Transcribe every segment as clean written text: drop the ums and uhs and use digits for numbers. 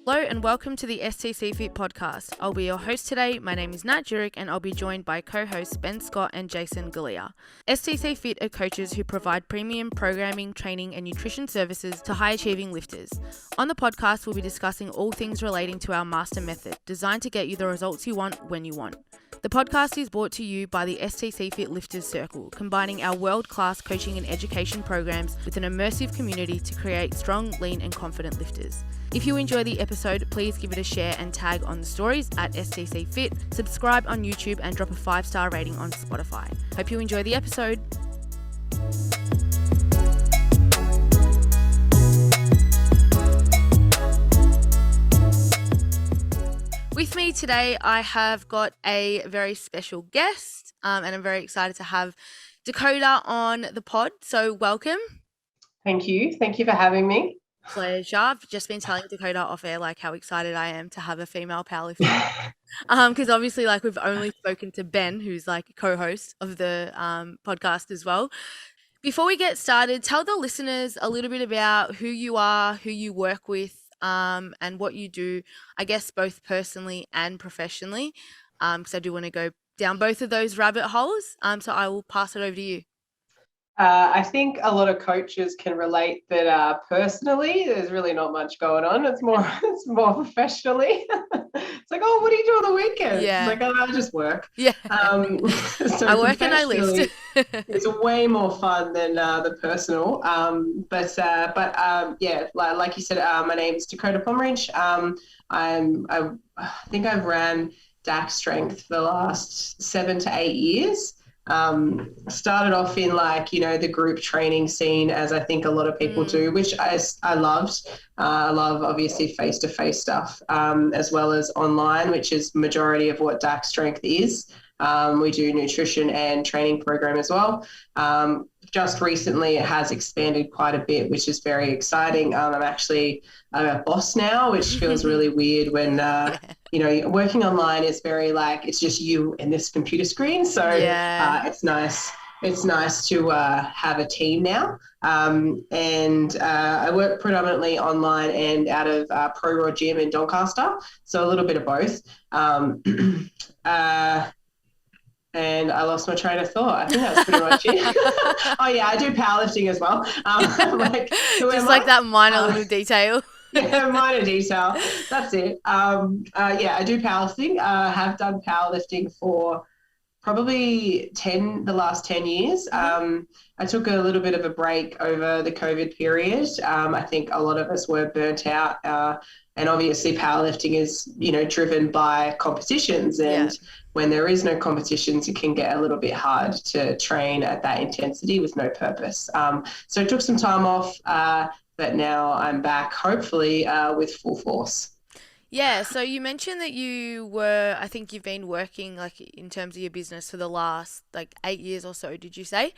Hello and welcome to the STCfit podcast. I'll be your host today. My name is Nat Jurek and I'll be joined by co-hosts Ben Scott and Jason Galea. STCfit are coaches who provide premium programming, training and nutrition services to high-achieving lifters. On the podcast, we'll be discussing all things relating to our master method, designed to get you the results you want when you want. The podcast is brought to you by the STCfit Lifters Circle, combining our world-class coaching and education programs with an immersive community to create strong, lean and confident lifters. If you enjoy the episode, please give it a share and tag on the stories at STCfit, subscribe on YouTube and drop a 5-star rating on Spotify. Hope you enjoy the episode. With me today, I have got a very special guest, and I'm very excited to have Dakoda on the pod. So welcome. Thank you. Thank you for having me. Pleasure. I've just been telling Dakoda off air how excited I am to have a female powerlifter. Because obviously we've only spoken to Ben, who's a co-host of the podcast as well. Before we get started, tell the listeners a little bit about who you are, who you work with, and what you do, I guess both personally and professionally, because I do want to go down both of those rabbit holes. So I will pass it over to you. I think a lot of coaches can relate that personally there's really not much going on. It's more professionally. It's oh, what do you do on the weekends? Yeah. It's I just work. Yeah. So I work and I lift. It's way more fun than the personal. Yeah, like you said, my name is Dakoda Plumridge. I think I've ran Dak Strength for the last 7 to 8 years. Started off in the group training scene, as I think a lot of people do, which I loved. I love obviously face-to-face stuff, as well as online, which is majority of what Dak Strength is. We do nutrition and training program as well. Just recently it has expanded quite a bit, which is very exciting. I'm a boss now, which feels really weird when, working online is very it's just you and this computer screen. So it's nice. It's nice to have a team now. I work predominantly online and out of Pro Raw Gym in Doncaster. So a little bit of both. And I lost my train of thought. I think that's pretty much it. Oh, yeah, I do powerlifting as well. That minor little detail. Yeah, minor detail. That's it. I do powerlifting. Have done powerlifting for probably the last 10 years. I took a little bit of a break over the COVID period. I think a lot of us were burnt out. And obviously powerlifting is, driven by competitions. And when there is no competitions, it can get a little bit hard to train at that intensity with no purpose. So I took some time off, but now I'm back, hopefully, with full force. Yeah, so you mentioned that I think you've been working in terms of your business for the last 8 years or so, did you say?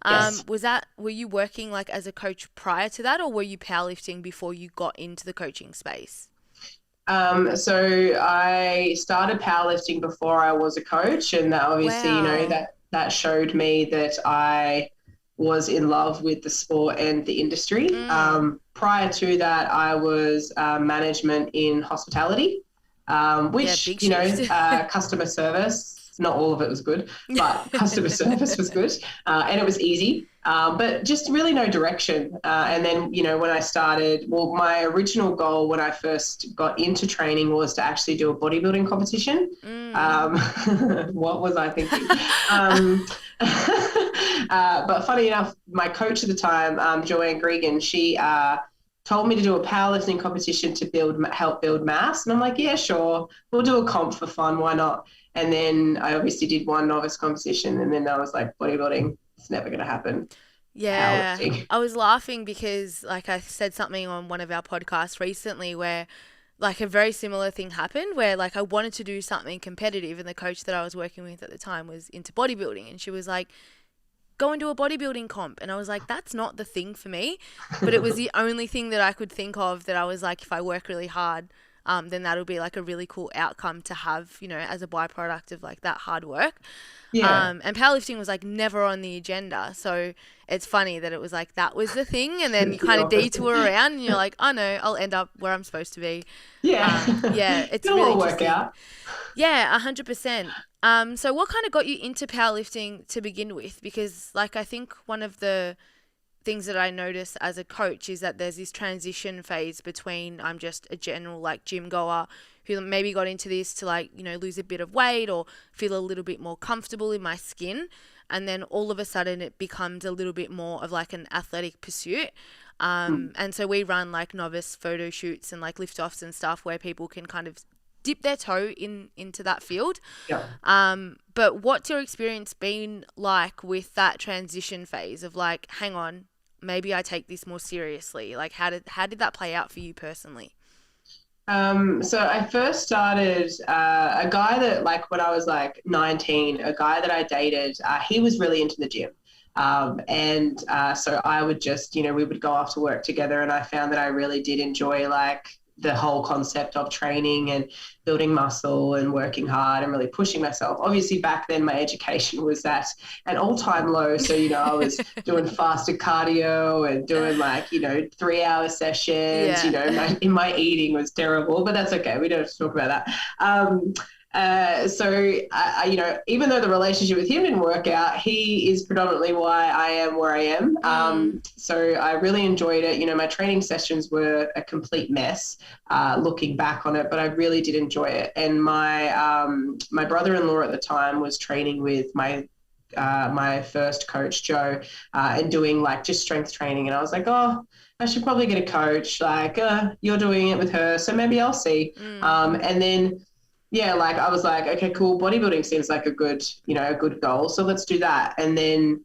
Yes. Were you working as a coach prior to that, or were you powerlifting before you got into the coaching space? So I started powerlifting before I was a coach, and obviously, that showed me that I was in love with the sport and the industry. Prior to that, I was management in hospitality, which, customer service, not all of it was good, but customer service was good, and it was easy, but just really no direction. And then, when I started, my original goal when I first got into training was to actually do a bodybuilding competition. What was I thinking? But funny enough, my coach at the time, Joanne Gregan, she told me to do a powerlifting competition to help build mass. And I'm like, yeah, sure. We'll do a comp for fun. Why not? And then I obviously did one novice competition, and then I was like, bodybuilding, it's never going to happen. Yeah. I was laughing because I said something on one of our podcasts recently where a very similar thing happened where I wanted to do something competitive, and the coach that I was working with at the time was into bodybuilding, and she was like, go and do a bodybuilding comp. And I was like, that's not the thing for me. But it was the only thing that I could think of that I was like, if I work really hard, then that'll be like a really cool outcome to have, you know, as a byproduct of like that hard work. Yeah. And powerlifting was like never on the agenda. So it's funny that it was like that was the thing. And then you kind of detour around and you're like, oh no, I'll end up where I'm supposed to be. Yeah, it's It'll really all work interesting. out. Yeah, 100%. So what kind of got you into powerlifting to begin with? Because like I think one of the things that I notice as a coach is that there's this transition phase between I'm just a general like gym goer who maybe got into this to like, you know, lose a bit of weight or feel a little bit more comfortable in my skin. And then all of a sudden it becomes a little bit more of like an athletic pursuit. And so we run like novice photo shoots and like lift offs and stuff where people can kind of dip their toe into that field. Yeah. But what's your experience been like with that transition phase of like, hang on, maybe I take this more seriously? Like how did that play out for you personally? So I first started, a guy that like when I was like 19, a guy that I dated, he was really into the gym. So I would just, you know, we would go after work together, and I found that I really did enjoy like the whole concept of training and building muscle and working hard and really pushing myself. Obviously back then my education was at an all-time low. So, you know, I was doing fasted cardio and doing like, you know, 3-hour sessions, you know, my eating was terrible, but that's okay. We don't have to talk about that. You know, even though the relationship with him didn't work out, he is predominantly why I am where I am. So I really enjoyed it. You know, my training sessions were a complete mess, looking back on it, but I really did enjoy it. And my brother-in-law at the time was training with my first coach, Joe, and doing like just strength training. And I was like, oh, I should probably get a coach. Like, you're doing it with her, so maybe I'll see. And then yeah, like I was like, okay, cool. Bodybuilding seems like a good goal. So let's do that. And then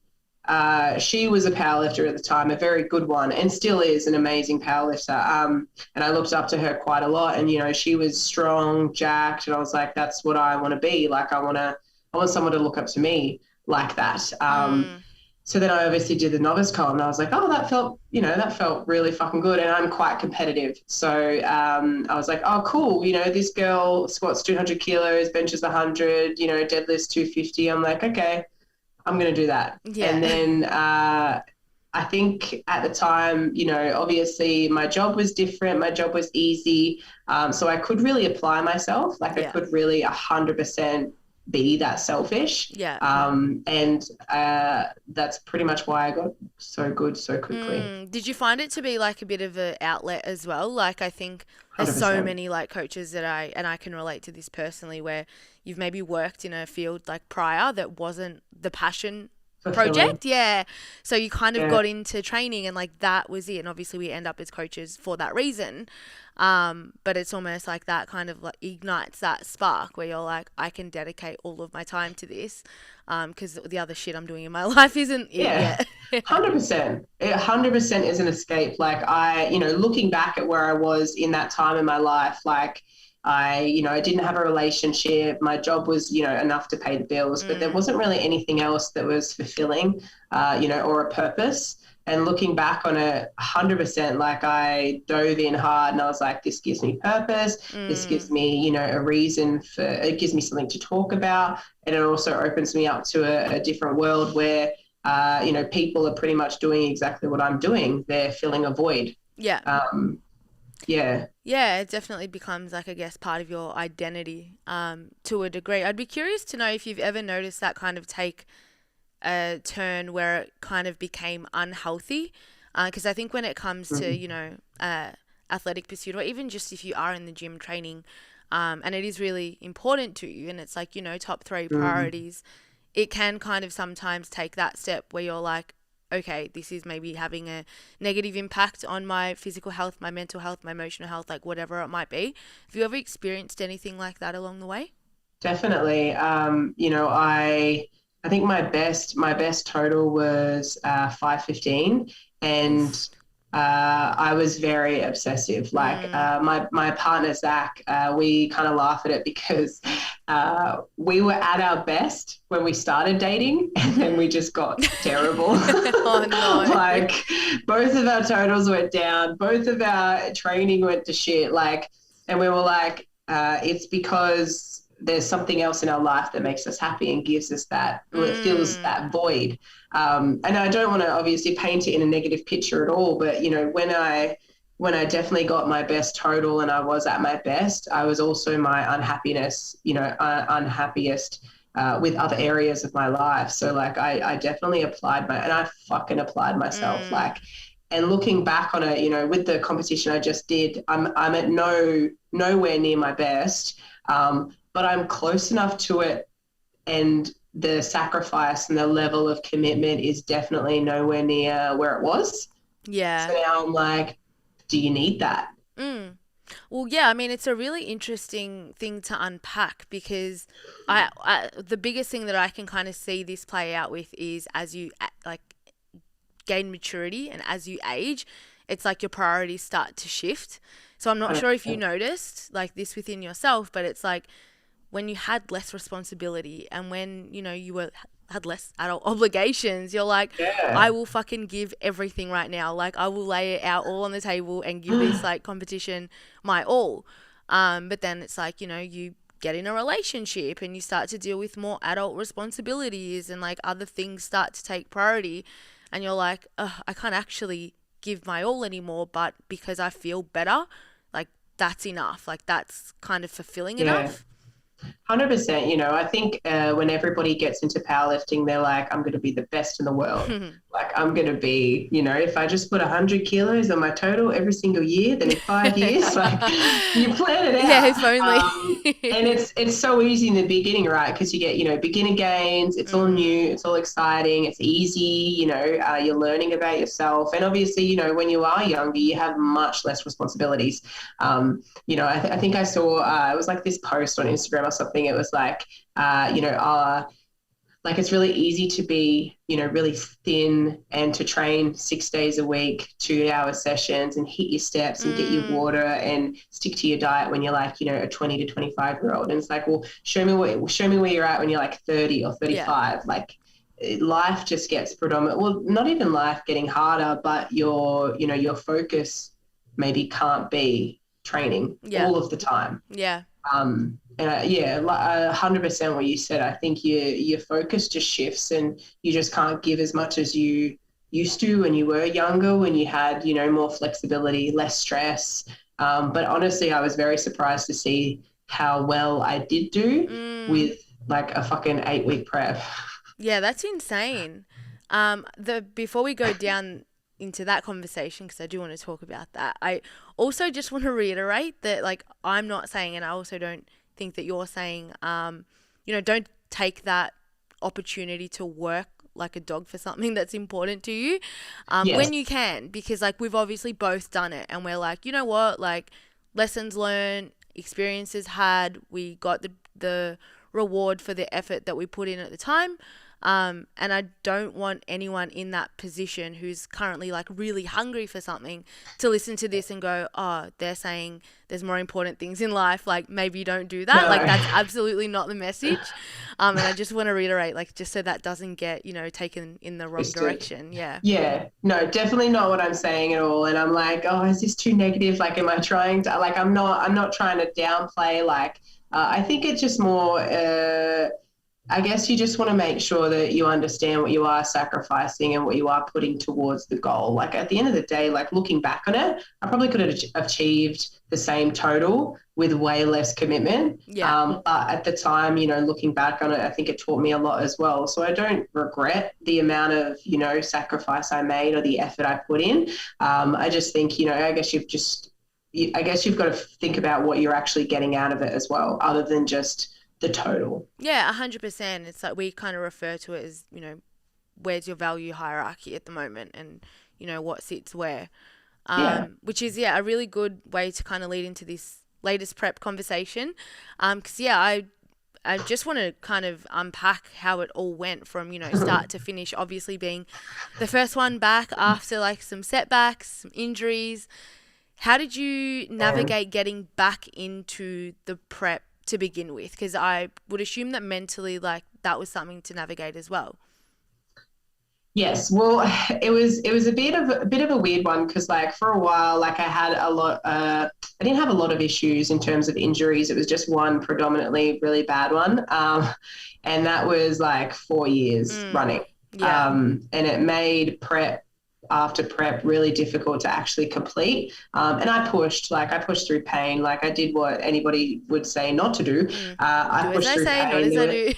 she was a powerlifter at the time, a very good one, and still is an amazing powerlifter. And I looked up to her quite a lot, and, you know, she was strong, jacked. And I was like, that's what I want to be. Like, I want someone to look up to me like that. So then I obviously did the novice column, and I was like, oh, that felt really fucking good. And I'm quite competitive. So I was like, oh, cool. You know, this girl squats 200 kilos, benches 100, you know, deadlifts 250. I'm like, okay, I'm going to do that. Yeah. And then I think at the time, you know, obviously my job was different. My job was easy. So I could really apply myself. Like I could really 100% be that selfish. And that's pretty much why I got so good so quickly. Did you find it to be like a bit of an outlet as well? Like I think there's 100%. So many like coaches that I can relate to this personally, where you've maybe worked in a field like prior that wasn't the passion project. Yeah. So you kind of got into training and like that was it. And obviously we end up as coaches for that reason. But it's almost like that kind of like ignites that spark where you're like, I can dedicate all of my time to this. Because the other shit I'm doing in my life isn't it yet. 100%. 100% is an escape. Like looking back at where I was in that time in my life, like I didn't have a relationship. My job was, enough to pay the bills, but there wasn't really anything else that was fulfilling, or a purpose. And looking back on it, 100%, like I dove in hard and I was like, this gives me purpose. This gives me, a reason it gives me something to talk about. And it also opens me up to a different world where, people are pretty much doing exactly what I'm doing. They're filling a void. Yeah. Yeah, it definitely becomes like, I guess, part of your identity to a degree. I'd be curious to know if you've ever noticed that kind of take a turn where it kind of became unhealthy. Because I think when it comes to, athletic pursuit, or even just if you are in the gym training and it is really important to you and it's like, top 3 priorities, it can kind of sometimes take that step where you're like, okay, this is maybe having a negative impact on my physical health, my mental health, my emotional health, like whatever it might be. Have you ever experienced anything like that along the way? Definitely. I think my best total was 515, and I was very obsessive. Like my partner Zach, we kind of laugh at it because we were at our best when we started dating, and then we just got terrible. Oh no! Like both of our totals went down, both of our training went to shit. Like And we were like, it's because there's something else in our life that makes us happy and gives us that, it fills that void. And I don't want to obviously paint it in a negative picture at all, but, you know, when I definitely got my best total and I was at my best, I was also my unhappiness, you know, unhappiest with other areas of my life. So like I definitely I fucking applied myself. Like, and looking back on it, you know, with the competition I just did, I'm at nowhere near my best, but I'm close enough to it, and the sacrifice and the level of commitment is definitely nowhere near where it was. Yeah. So now I'm like, do you need that? Well, yeah, I mean, it's a really interesting thing to unpack because the biggest thing that I can kind of see this play out with is as you like gain maturity and as you age, it's like your priorities start to shift. So I'm not sure if you noticed like this within yourself, but it's like when you had less responsibility and when, you know, had less adult obligations, you're like, I will fucking give everything right now. Like I will lay it out all on the table and give this like competition my all. But then it's like, you know, you get in a relationship and you start to deal with more adult responsibilities and like other things start to take priority and you're like, I can't actually give my all anymore, but because I feel better, like that's enough. Like that's kind of fulfilling enough. 100%. You know, I think when everybody gets into powerlifting, they're like, I'm going to be the best in the world. Like, I'm going to be, you know, if I just put 100 kilos on my total every single year, then in 5 years, like, you plan it out. Yeah, if only. And it's so easy in the beginning, right? Because you get, you know, beginner gains. It's all new. It's all exciting. It's easy. You know, you're learning about yourself. And obviously, you know, when you are younger, you have much less responsibilities. You know, I think I saw, it was like this post on Instagram or something. It was like, you know, like it's really easy to be, you know, really thin and to train 6 days a week, 2-hour sessions and hit your steps and get your water and stick to your diet when you're like, you know, a 20 to 25-year-old. And it's like, well, show me where you're at when you're like 30 or 35. Yeah. Like life just gets predominant. Well, not even life getting harder, but your focus maybe can't be training all of the time. Yeah. And yeah, 100% what you said. I think your focus just shifts and you just can't give as much as you used to when you were younger, when you had, you know, more flexibility, less stress. But honestly, I was very surprised to see how well I did do with like a fucking 8-week prep. Yeah, that's insane. Before we go down into that conversation, because I do want to talk about that, I also just want to reiterate that, like, I'm not saying, and I also don't think that you're saying, you know, don't take that opportunity to work like a dog for something that's important to you when you can, because like we've obviously both done it and we're like, you know what, like lessons learned, experiences had, we got the reward for the effort that we put in at the time. And I don't want anyone in that position who's currently like really hungry for something to listen to this and go, oh, they're saying there's more important things in life. Like maybe you don't do that. No. Like that's absolutely not the message. And I just want to reiterate, like, just so that doesn't get, you know, taken in the wrong direction. Yeah. Yeah. No, definitely not what I'm saying at all. And I'm like, oh, is this too negative? Like, am I trying to, like, I'm not trying to downplay. Like, I think it's just more, I guess you just want to make sure that you understand what you are sacrificing and what you are putting towards the goal. Like at the end of the day, like looking back on it, I probably could have achieved the same total with way less commitment. Yeah. But at the time, you know, looking back on it, I think it taught me a lot as well. So I don't regret the amount of, you know, sacrifice I made or the effort I put in. I just think, you know, I guess you've got to think about what you're actually getting out of it as well, other than just the total. Yeah, 100%. It's like we kind of refer to it as, you know, where's your value hierarchy at the moment and, you know, what sits where. Which is, a really good way to kind of lead into this latest prep conversation. Because, I just want to kind of unpack how it all went from, you know, start to finish, obviously being the first one back after like some setbacks, some injuries. How did you navigate getting back into the prep to begin with? Because I would assume that mentally, like, that was something to navigate as well. Yes, well, it was a bit of a weird one because, like, for a while, like, I had a lot. I didn't have a lot of issues in terms of injuries. It was just one predominantly really bad one. And that was like 4 years running. Yeah. And it made prep after prep really difficult to actually complete. And I pushed through pain. Like I did what anybody would say not to do. I pushed through pain. Not as I do.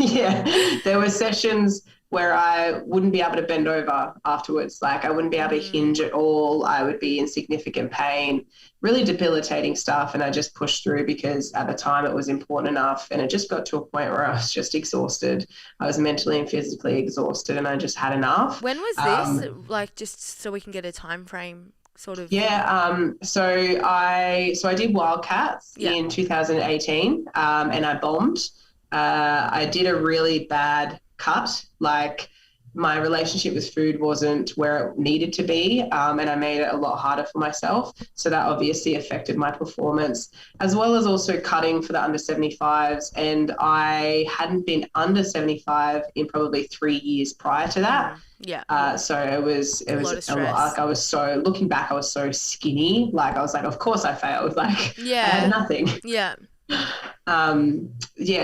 Yeah. There were sessions where I wouldn't be able to bend over afterwards. Like I wouldn't be able to hinge at all. I would be in significant pain, really debilitating stuff. And I just pushed through because at the time it was important enough. And it just got to a point where I was just exhausted. I was mentally and physically exhausted and I just had enough. When was this? Like just so we can get a time frame sort of. Yeah. So I did Wildcats in 2018 and I bombed. I did a really bad cut. Like my relationship with food wasn't where it needed to be, and I made it a lot harder for myself. So that obviously affected my performance, as well as also cutting for the under 75s. And I hadn't been under 75 in probably 3 years prior to that. So it was a lot. Like I was so, looking back, I was so skinny. Like I was like, of course I failed. Like I had nothing.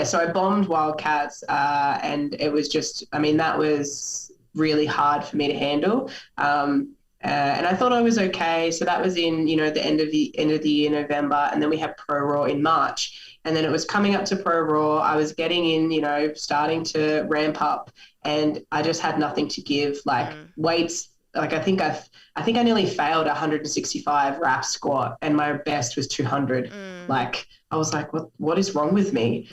So I bombed Wildcats, and it was just, I mean, that was really hard for me to handle. And I thought I was okay. So that was in, the end of the year, November, and then we had Pro Raw in March. And then it was coming up to Pro Raw. I was getting in, starting to ramp up, and I just had nothing to give. Like weights, like I think I nearly failed 165 rep squat, and my best was 200. Like I was like, what is wrong with me?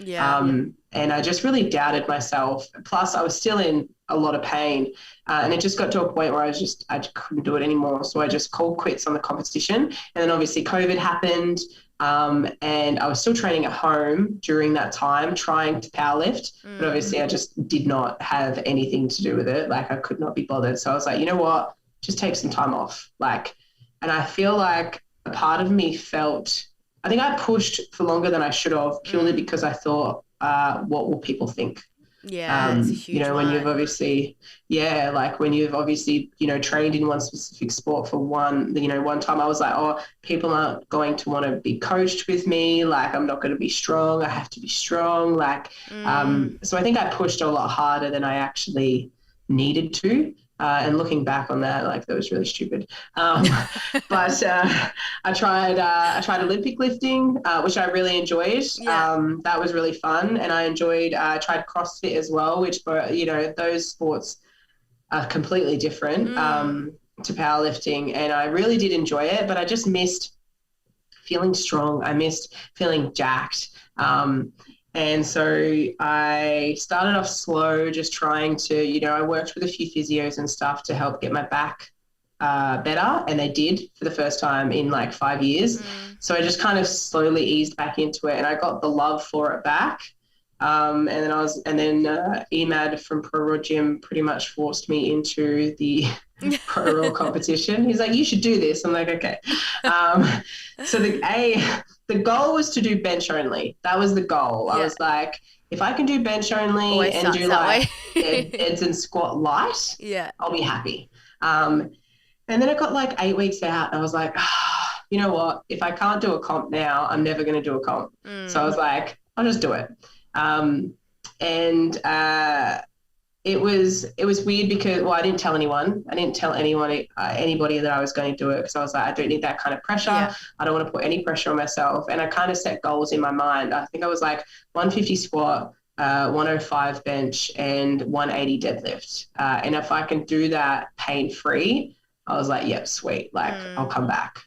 And I just really doubted myself. Plus I was still in a lot of pain. And it just got to a point where I just couldn't do it anymore. So I just called quits on the competition. And then obviously COVID happened. And I was still training at home during that time, trying to powerlift, but obviously I just did not have anything to do with it. Like I could not be bothered. So I was like, you know what, just take some time off. Like, and I feel like a part of me felt, I think I pushed for longer than I should have, purely because I thought, what will people think? It's a huge when you've obviously, trained in one specific sport for one time, I was like, oh, people aren't going to want to be coached with me. Like, I'm not going to be strong. I have to be strong. Like, so I think I pushed a lot harder than I actually needed to. And looking back on that, like that was really stupid. But I tried Olympic lifting, which I really enjoyed. That was really fun, and I tried CrossFit as well, which those sports are completely different to powerlifting, and I really did enjoy it. But I just missed feeling strong. I missed feeling jacked. And so I started off slow, just trying to, I worked with a few physios and stuff to help get my back better. And they did for the first time in like 5 years. So I just kind of slowly eased back into it, and I got the love for it back. And then EMAD from Pro Raw Gym pretty much forced me into the Pro Raw competition. He's like, you should do this. I'm like, okay. So the goal was to do bench only. That was the goal. I was like, if I can do bench only and do like deads and squat light, I'll be happy. And then it got like 8 weeks out, and I was like, you know what? If I can't do a comp now, I'm never going to do a comp. So I was like, I'll just do it. It was weird because, I didn't tell anyone. I didn't tell anybody that I was going to do it, because I was like, I don't need that kind of pressure. I don't want to put any pressure on myself. And I kind of set goals in my mind. I think I was like 150 squat, 105 bench, and 180 deadlift. And if I can do that pain-free, I was like, yep, sweet. Like I'll come back.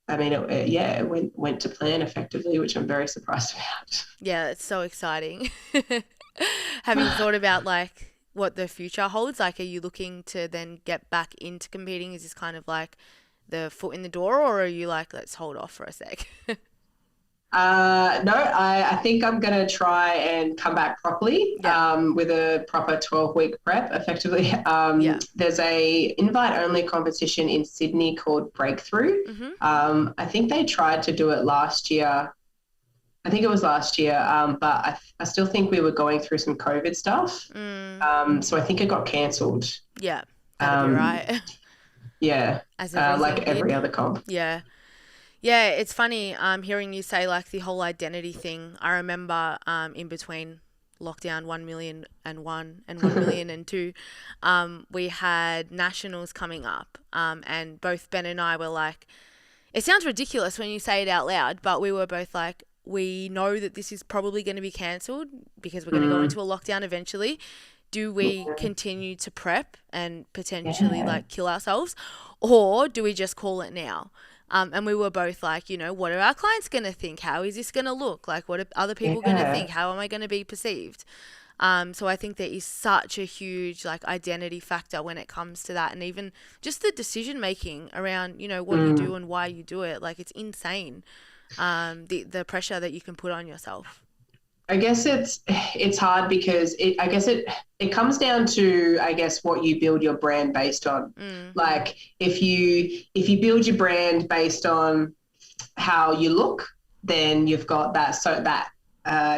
I mean, it went to plan effectively, which I'm very surprised about. Yeah, it's so exciting. Have you thought about like what the future holds? Like, are you looking to then get back into competing? Is this kind of like the foot in the door, or are you like, let's hold off for a sec? No, I think I'm going to try and come back properly with a proper 12-week prep effectively. There's a invite-only competition in Sydney called Breakthrough. I think they tried to do it last year. I think it was last year, but I still think we were going through some COVID stuff. So I think it got cancelled. Yeah, that'd be right. Yeah. as everything Like every did. other comp. Yeah. Yeah, it's funny hearing you say like the whole identity thing. I remember in between lockdown 1,000,001 and 1,000,002, we had nationals coming up, and both Ben and I were like, it sounds ridiculous when you say it out loud, but we were both like, we know that this is probably going to be cancelled because we're going to go into a lockdown eventually. Do we continue to prep and potentially like kill ourselves, or do we just call it now? And we were both like, what are our clients going to think? How is this going to look? Like, what are other people going to think? How am I going to be perceived? So I think there is such a huge like identity factor when it comes to that, and even just the decision making around what you do and why you do it. Like, it's insane, the pressure that you can put on yourself. I guess it's hard because it comes down to, I guess, what you build your brand based on. Like if you build your brand based on how you look, then you've got that, so that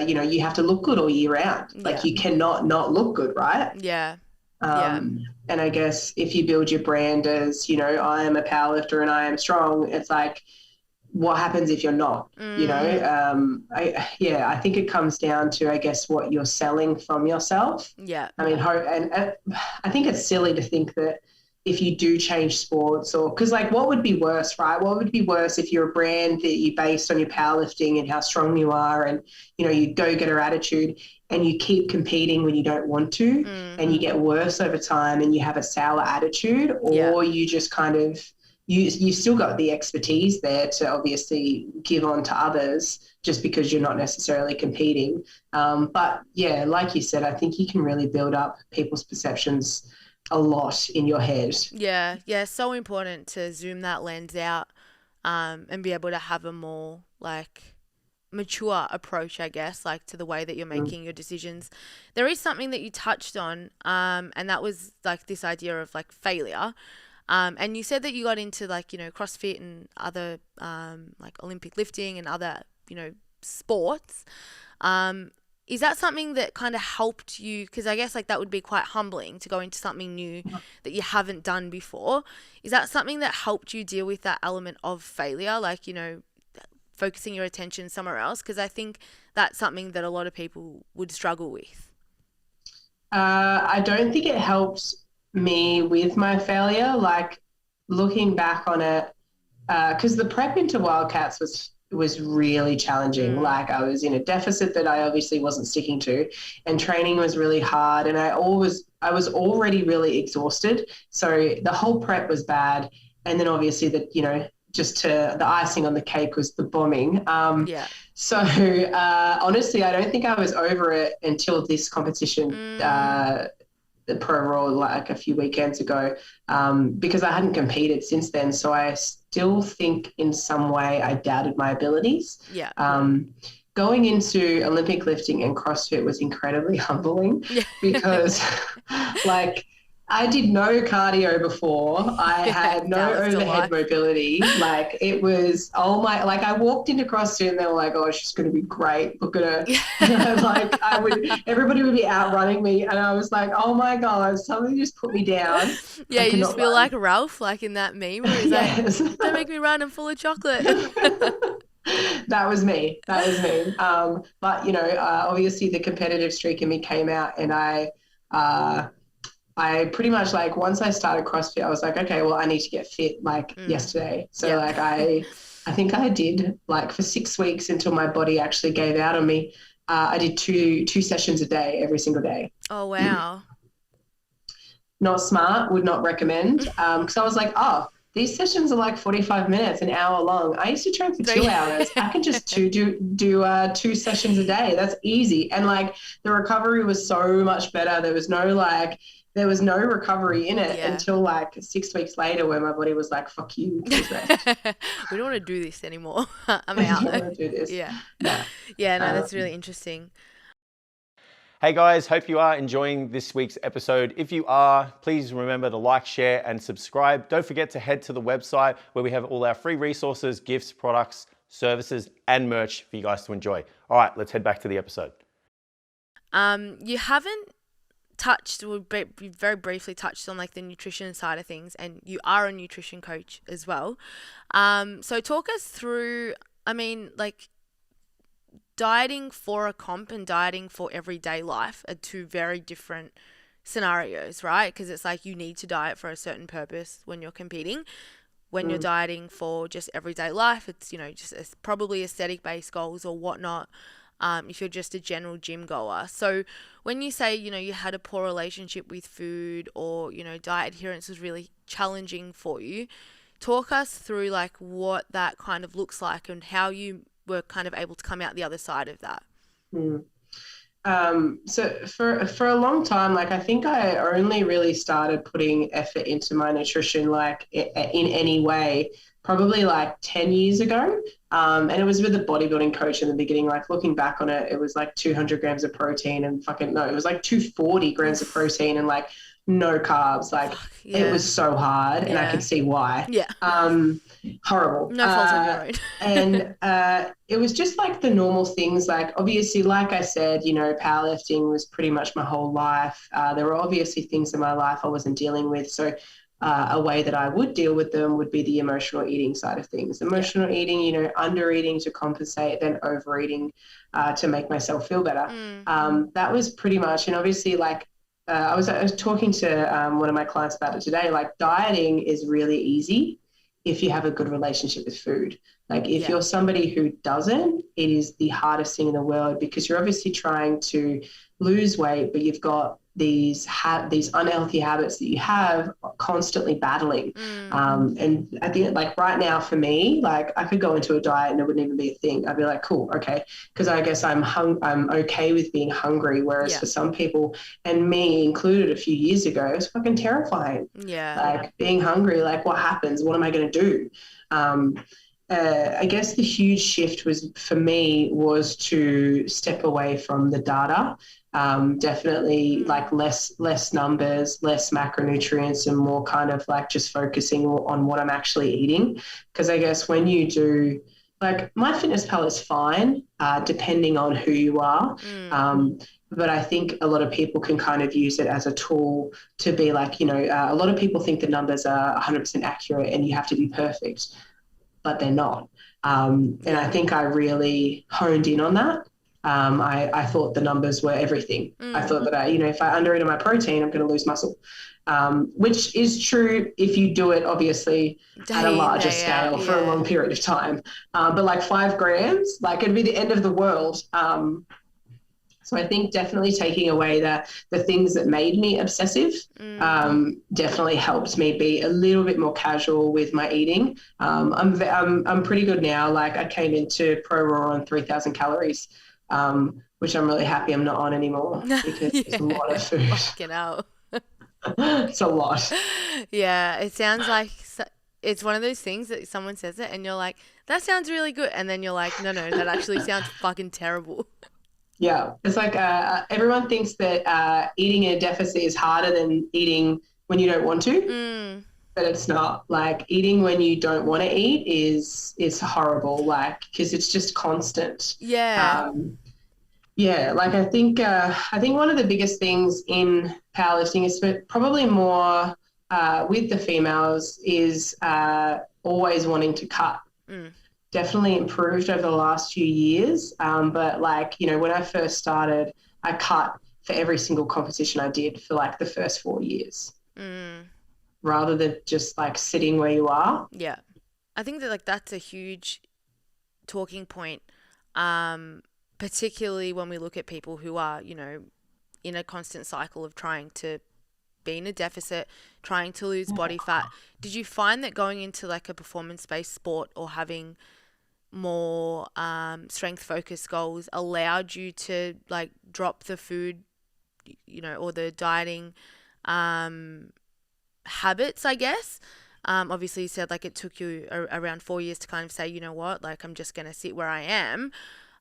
you have to look good all year round. Like you cannot not look good, right? Yeah. And I guess if you build your brand as, I am a powerlifter and I am strong, it's like, what happens if you're not, I think it comes down to, I guess, what you're selling from yourself. Yeah. I mean, and I think it's silly to think that if you do change sports, or because like what would be worse, right? What would be worse if you're a brand that you based on your powerlifting and how strong you are and, you go-getter attitude, and you keep competing when you don't want to, and you get worse over time and you have a sour attitude, or you just kind of, you still got the expertise there to obviously give on to others just because you're not necessarily competing. But yeah, like you said, I think you can really build up people's perceptions a lot in your head. Yeah. So important to zoom that lens out, and be able to have a more like mature approach, I guess, like to the way that you're making your decisions. There is something that you touched on, and that was like this idea of like failure. And you said that you got into like, CrossFit and other like Olympic lifting and other, sports. Is that something that kind of helped you? Because I guess like that would be quite humbling to go into something new that you haven't done before. Is that something that helped you deal with that element of failure? Like, focusing your attention somewhere else? Because I think that's something that a lot of people would struggle with. I don't think it helped me with my failure. Like looking back on it, because the prep into Wildcats was really challenging. Like I was in a deficit that I obviously wasn't sticking to, and training was really hard, and I was already really exhausted. So the whole prep was bad, and then obviously the icing on the cake was the bombing. So honestly, I don't think I was over it until this competition, the Pro Raw, like a few weekends ago, because I hadn't competed since then. So I still think in some way I doubted my abilities. Going into Olympic lifting and CrossFit was incredibly humbling because like I did no cardio before. I had no overhead mobility. Like it was, like I walked into CrossFit and they were like, oh, she's going to be great. Look at her. Like everybody would be outrunning me. And I was like, oh my God, somebody just put me down. Yeah, you just feel like Ralph, like in that meme where he's like, don't make me run, I'm full of chocolate. That was me. But, obviously the competitive streak in me came out, and I pretty much like once I started CrossFit, I was like, okay, well, I need to get fit like yesterday. So like I think I did like for 6 weeks until my body actually gave out on me. I did two sessions a day, every single day. Oh, wow. Not smart, would not recommend. Because I was like, oh, these sessions are like 45 minutes, an hour long. I used to train for 2 hours. I can just do 2 sessions a day. That's easy. And like the recovery was so much better. There was no recovery in it until like 6 weeks later, where my body was like, fuck you, please rest. We don't want to do this anymore. I'm out. I don't want to do this. Yeah, no, that's really interesting. Hey guys, hope you are enjoying this week's episode. If you are, please remember to like, share, and subscribe. Don't forget to head to the website where we have all our free resources, gifts, products, services, and merch for you guys to enjoy. All right, let's head back to the episode. You haven't we very briefly touched on like the nutrition side of things, and you are a nutrition coach as well. So talk us through, I mean, like dieting for a comp and dieting for everyday life are two very different scenarios, right? Because it's like you need to diet for a certain purpose when you're competing. When you're dieting for just everyday life, it's, you know, just probably aesthetic based goals or whatnot. If you're just a general gym goer. So when you say, you know, you had a poor relationship with food, or, you know, diet adherence was really challenging for you, talk us through like what that kind of looks like and how you were kind of able to come out the other side of that. So for a long time, like I think I only really started putting effort into my nutrition, like in any way, probably like 10 years ago. And it was with a bodybuilding coach in the beginning. Like looking back on it, it was like 200 grams of protein and it was like 240 grams of protein and like no carbs. Like it was so hard, and I could see why. Horrible. No fault of your own. And it was just like the normal things. Like obviously, like I said, you know, powerlifting was pretty much my whole life. There were obviously things in my life I wasn't dealing with. So a way that I would deal with them would be the emotional eating side of things. Emotional eating, you know, under eating to compensate, then overeating to make myself feel better. That was pretty much, and obviously like I was talking to one of my clients about it today. Like dieting is really easy if you have a good relationship with food. Like if you're somebody who doesn't, it is the hardest thing in the world, because you're obviously trying to lose weight, but you've got these unhealthy habits that you have constantly battling. And at the end, like right now for me, like I could go into a diet and it wouldn't even be a thing. I'd be like, cool, okay. Because I guess I'm okay with being hungry. Whereas for some people, and me included a few years ago, it was fucking terrifying. Like being hungry, like what happens? What am I going to do? I guess the huge shift for me was to step away from the data. Definitely like less numbers, less macronutrients, and more kind of like just focusing on what I'm actually eating. Because I guess when you do, like MyFitnessPal is fine, depending on who you are. But I think a lot of people can kind of use it as a tool to be like, you know, a lot of people think the numbers are 100% accurate and you have to be perfect, but they're not. And I think I really honed in on that. I thought the numbers were everything. I thought that if I undereat my protein, I'm going to lose muscle, which is true if you do it obviously at a larger scale for a long period of time. But like 5 grams, like it'd be the end of the world. So I think definitely taking away the things that made me obsessive definitely helped me be a little bit more casual with my eating. I'm pretty good now. Like I came into Pro Raw on 3,000 calories. Which I'm really happy I'm not on anymore, because it's a lot of food. Fucking hell. It's a lot. Yeah, it sounds like it's one of those things that someone says it and you're like, that sounds really good. And then you're like, no, that actually sounds fucking terrible. Yeah, it's like everyone thinks that eating in a deficit is harder than eating when you don't want to. But it's not. Like eating when you don't want to eat is horrible, like, because it's just constant. Like I think one of the biggest things in powerlifting is probably more with the females is always wanting to cut. Definitely improved over the last few years, but like, you know, when I first started, I cut for every single competition I did for like the first 4 years. Rather than just like sitting where you are. Yeah. I think that like that's a huge talking point, particularly when we look at people who are, you know, in a constant cycle of trying to be in a deficit, trying to lose body fat. Did you find that going into like a performance-based sport or having more strength-focused goals allowed you to like drop the food, you know, or the dieting habits, I guess? Obviously you said like it took you around 4 years to kind of say, you know what, like I'm just going to sit where I am.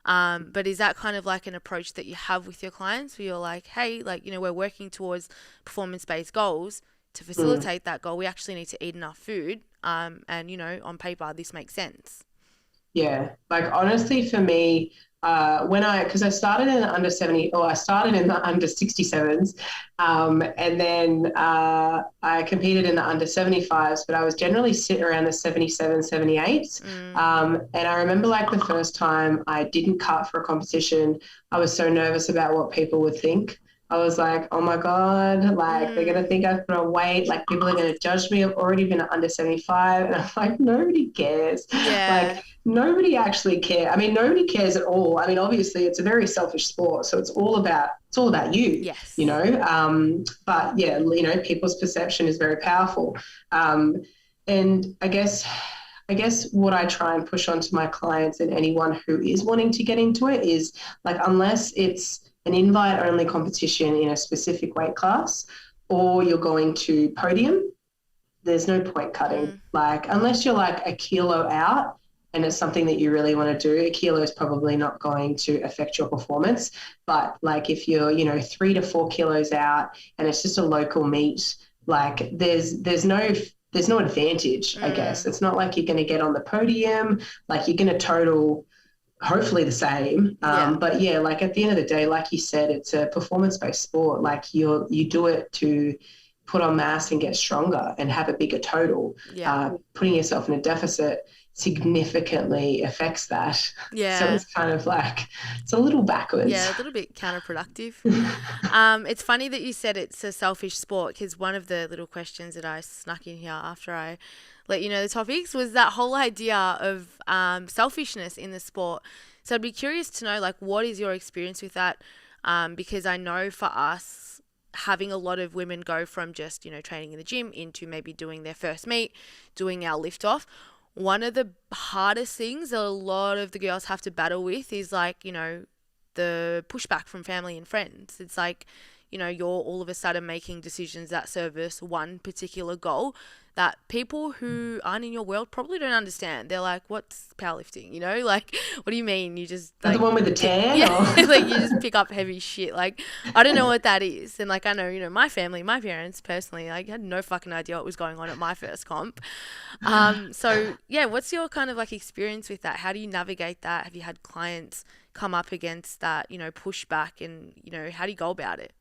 But is that kind of like an approach that you have with your clients where you're like, hey, like, you know, we're working towards performance-based goals. To facilitate that goal, we actually need to eat enough food. And, you know, on paper, this makes sense. Yeah. Like honestly, for me, because I started in the under 70, or I started in the under 67s, and then I competed in the under 75s, but I was generally sitting around the 77, 78s. And I remember like the first time I didn't cut for a competition, I was so nervous about what people would think. I was like, oh my God, like they're going to think I've put on weight, like people are going to judge me. I've already been under 75. And I'm like, nobody cares. Yeah. Like nobody actually cares. I mean, nobody cares at all. I mean, obviously it's a very selfish sport. So it's all about you, Yes. you know? But yeah, you know, people's perception is very powerful. And I guess what I try and push onto my clients and anyone who is wanting to get into it is like, unless it's an invite-only competition in a specific weight class, or you're going to podium, there's no point cutting. Like, unless you're like a kilo out and it's something that you really want to do, a kilo is probably not going to affect your performance. But like if you're, you know, 3 to 4 kilos out and it's just a local meet, like there's no advantage, I guess. It's not like you're going to get on the podium, like you're going to total hopefully the same. But yeah, like at the end of the day, like you said, it's a performance-based sport. Like you do it to put on mass and get stronger and have a bigger total. Putting yourself in a deficit significantly affects that. Yeah. So it's kind of like, it's a little backwards. Yeah, a little bit counterproductive. It's funny that you said it's a selfish sport, because one of the little questions that I snuck in here after I let you know the topics was that whole idea of selfishness in the sport. So I'd be curious to know, like, what is your experience with that? Because I know for us, having a lot of women go from just, you know, training in the gym into maybe doing their first meet, doing our lift off, one of the hardest things that a lot of the girls have to battle with is, like, you know, the pushback from family and friends. It's like, you know, you're all of a sudden making decisions that service one particular goal that people who aren't in your world probably don't understand. They're like, what's powerlifting? You know, like, what do you mean? You just like, the one with the tan? Like you just pick up heavy shit. Like, I don't know what that is. And like, I know, you know, my family, my parents personally, like, had no fucking idea what was going on at my first comp. So yeah, what's your kind of like experience with that? How do you navigate that? Have you had clients come up against that, you know, pushback, and, you know, how do you go about it?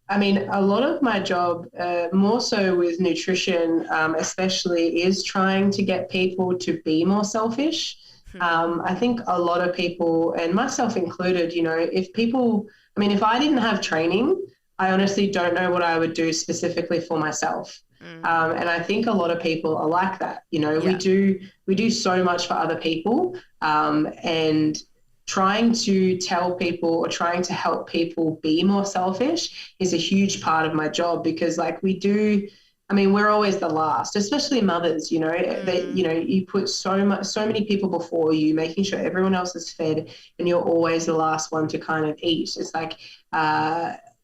I mean, a lot of my job, more so with nutrition, especially, is trying to get people to be more selfish. I think a lot of people, and myself included, you know, if I didn't have training, I honestly don't know what I would do specifically for myself. And I think a lot of people are like that. You know, we do so much for other people, and trying to tell people or trying to help people be more selfish is a huge part of my job, because like we're always the last, especially mothers, you know, that, you know, you put so many people before you, making sure everyone else is fed and you're always the last one to kind of eat. It's like,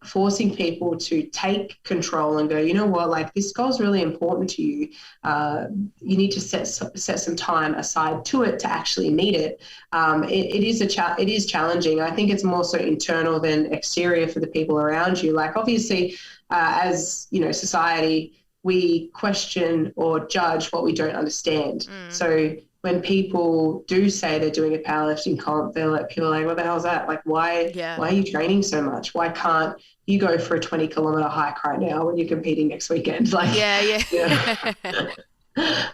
forcing people to take control and go, you know what, like this goal is really important to you. You need to set some time aside to it to actually meet it. It is challenging. I think it's more so internal than exterior for the people around you. Like obviously, as you know, society, we question or judge what we don't understand. So when people do say they're doing a powerlifting comp, people are like, what the hell is that? Like, why are you training so much? Why can't you go for a 20-kilometer hike right now when you're competing next weekend? Like, yeah.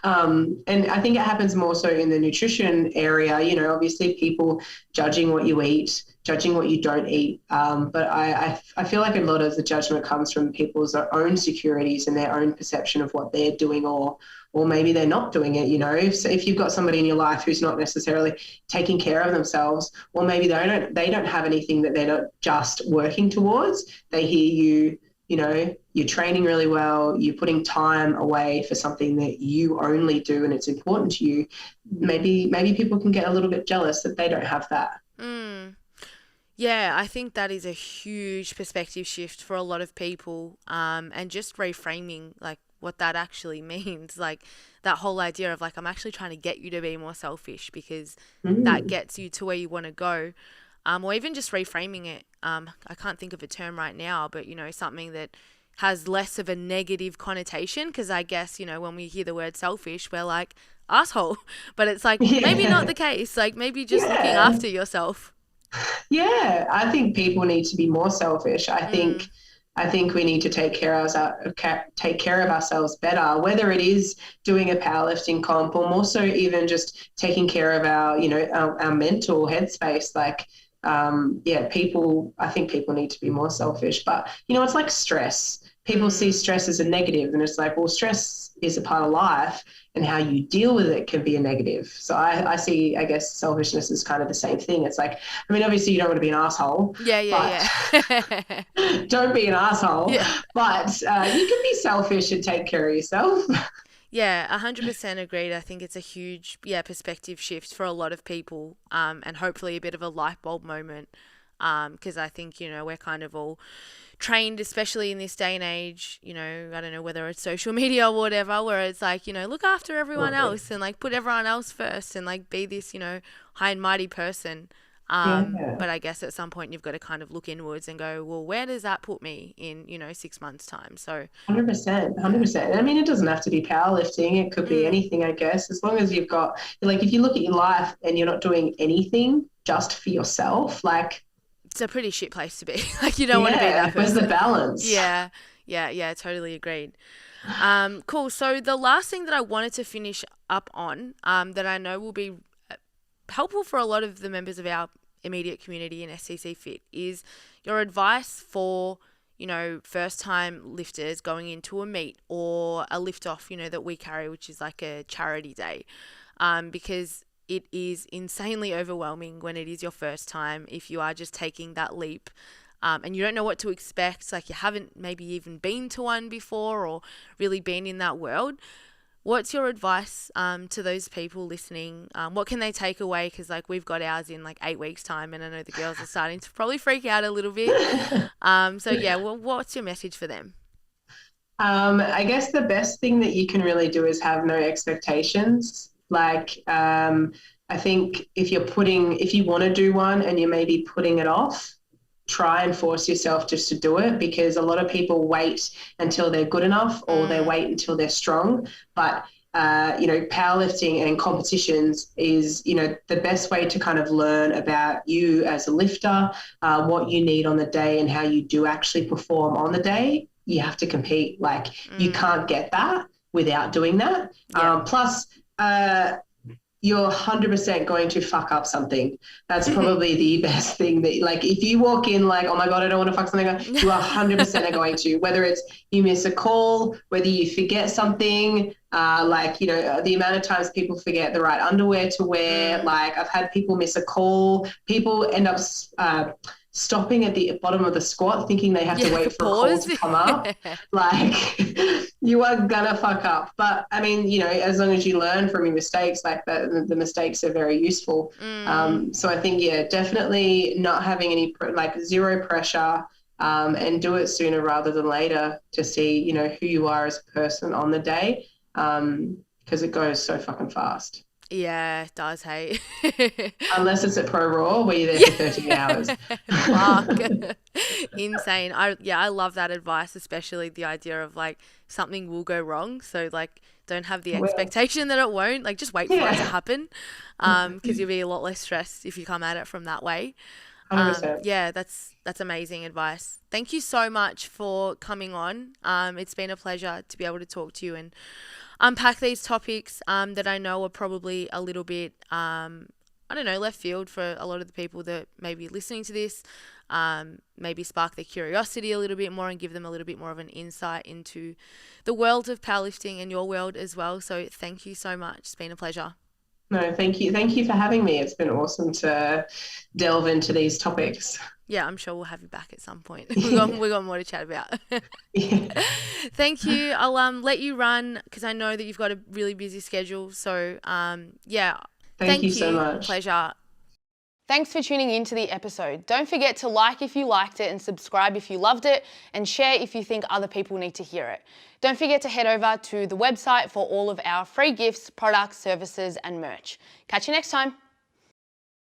And I think it happens more so in the nutrition area, you know, obviously people judging what you eat, judging what you don't eat. But I feel like a lot of the judgment comes from people's own securities and their own perception of what they're doing, or maybe they're not doing it. You know, if you've got somebody in your life who's not necessarily taking care of themselves, or maybe they don't have anything that they're not just working towards. They hear you, you know, you're training really well, you're putting time away for something that you only do and it's important to you. Maybe people can get a little bit jealous that they don't have that. Yeah, I think that is a huge perspective shift for a lot of people, and just reframing like what that actually means, like that whole idea of like, I'm actually trying to get you to be more selfish, because that gets you to where you want to go, or even just reframing it. I can't think of a term right now, but, you know, something that has less of a negative connotation, because I guess, you know, when we hear the word selfish, we're like, asshole. But it's like, maybe not the case. Like, maybe just looking after yourself. Yeah, I think people need to be more selfish. I think we need to take care of ourselves better, whether it is doing a powerlifting comp or more so even just taking care of our, our mental headspace. Like, I think people need to be more selfish. But, it's like stress. People see stress as a negative, and it's like, well, stress is a part of life, and how you deal with it can be a negative. So I see, I guess, selfishness is kind of the same thing. It's like, I mean, obviously you don't want to be an asshole. Yeah. Don't be an asshole. Yeah. But you can be selfish and take care of yourself. Yeah, 100% agreed. I think it's a huge, perspective shift for a lot of people, and hopefully a bit of a light bulb moment, because I think, we're kind of all trained, especially in this day and age, I don't know whether it's social media or whatever, where it's like, look after everyone else and like put everyone else first and like be this, high and mighty person. But I guess at some point you've got to kind of look inwards and go, well, where does that put me in, 6 months time? So 100%. I mean, it doesn't have to be powerlifting. It could be anything, I guess, as long as you've got, like, if you look at your life and you're not doing anything just for yourself, like, it's a pretty shit place to be. Like, you don't want to be that person. Where's the balance? Yeah, totally agreed. Cool. So the last thing that I wanted to finish up on, that I know will be helpful for a lot of the members of our immediate community in STCfit, is your advice for, first time lifters going into a meet or a lift off, that we carry, which is like a charity day, because it is insanely overwhelming when it is your first time, if you are just taking that leap, and you don't know what to expect, like you haven't maybe even been to one before or really been in that world. What's your advice to those people listening? What can they take away? Because like we've got ours in like 8 weeks time, and I know the girls are starting to probably freak out a little bit. What's your message for them? I guess the best thing that you can really do is have no expectations. Like, I think if you want to do one and you're maybe putting it off, try and force yourself just to do it, because a lot of people wait until they're good enough or they wait until they're strong. But, powerlifting and competitions is, the best way to kind of learn about you as a lifter, what you need on the day and how you do actually perform on the day. You have to compete. Like, you can't get that without doing that. Plus, you're 100% going to fuck up something. That's probably the best thing. That, like, if you walk in like, oh my God, I don't want to fuck something up, you are 100% going to, whether it's you miss a call, whether you forget something, the amount of times people forget the right underwear to wear. Like, I've had people miss a call. People end up stopping at the bottom of the squat thinking they have to wait for a call to come up. Like, you are gonna fuck up. But I mean, as long as you learn from your mistakes, like that, the mistakes are very useful. So I think, definitely not having any zero pressure, and do it sooner rather than later to see, who you are as a person on the day, because it goes so fucking fast. Yeah, it does, hey. Unless it's at Pro Raw where you're there for 13 hours. Fuck. Insane. I love that advice, especially the idea of like something will go wrong. So like don't have the expectation that it won't. Like just wait for it to happen. Because you'll be a lot less stressed if you come at it from that way. 100%. That's amazing advice. Thank you so much for coming on. It's been a pleasure to be able to talk to you and unpack these topics that I know are probably a little bit, left field for a lot of the people that may be listening to this. Maybe spark their curiosity a little bit more and give them a little bit more of an insight into the world of powerlifting and your world as well. So thank you so much. It's been a pleasure. No, thank you. Thank you for having me. It's been awesome to delve into these topics. Yeah, I'm sure we'll have you back at some point. We've got more to chat about. Thank you. I'll let you run because I know that you've got a really busy schedule. So, thank you so much. Pleasure. Thanks for tuning in to the episode. Don't forget to like if you liked it and subscribe if you loved it and share if you think other people need to hear it. Don't forget to head over to the website for all of our free gifts, products, services, and merch. Catch you next time.